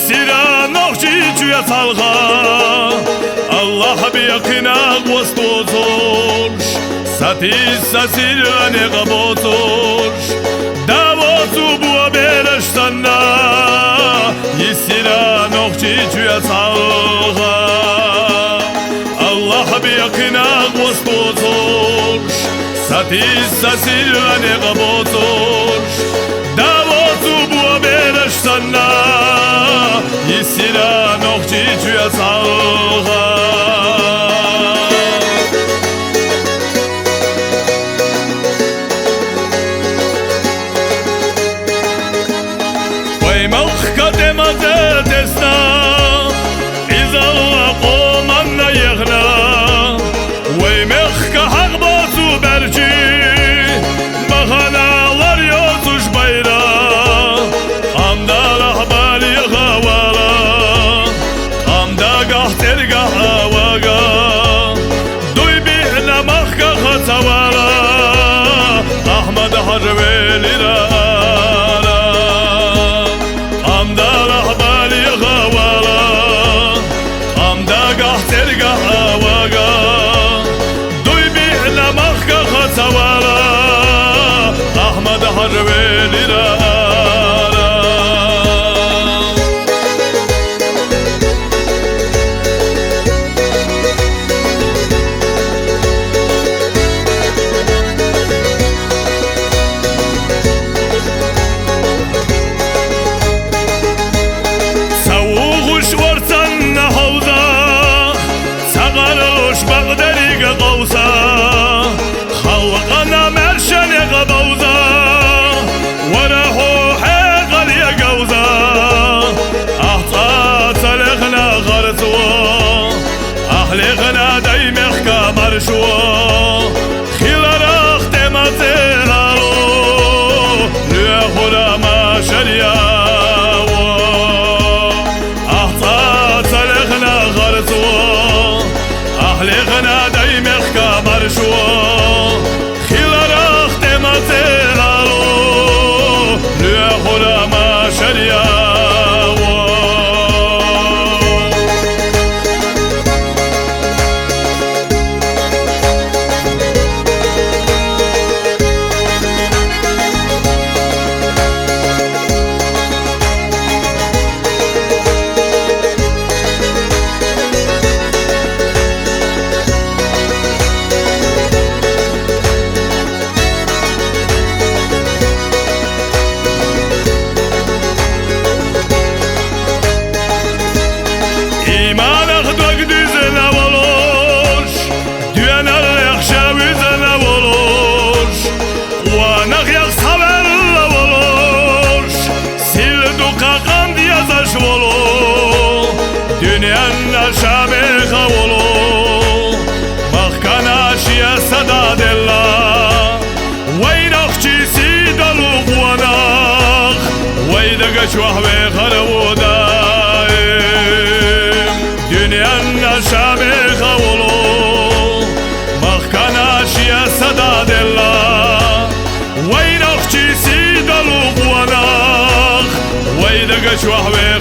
يسير نخشي جويا صالغا الله بيقينك وسطوزورش ساتي ساسير أنيغا بوزورش داوزو بوا بيرش سنة يسير نخشي جويا صالغا الله بيقينك وسطوزورش ساتي ساسير أنيغا بوزورش داوزو بوا بيرش سنة يسير نخشي جويا صالغا لغنا دايمخ كمرشو خيلارخ تمازلالو لخولا ما شرياو أحطات لغنا غرزو لغنا دايمخ كمرشو خيلارخ تمازلالو لخولا ما شرياو دنيانا شامخة ولو مخكنا شيا سدا دلا وينخ جيسي دلو غوانخ ويدق شوحوي خلو دايم دنيانا شامخة ولو مخكنا شيا سدا دلا وينخ جيسي دلو غوانخ ويدق شوحوي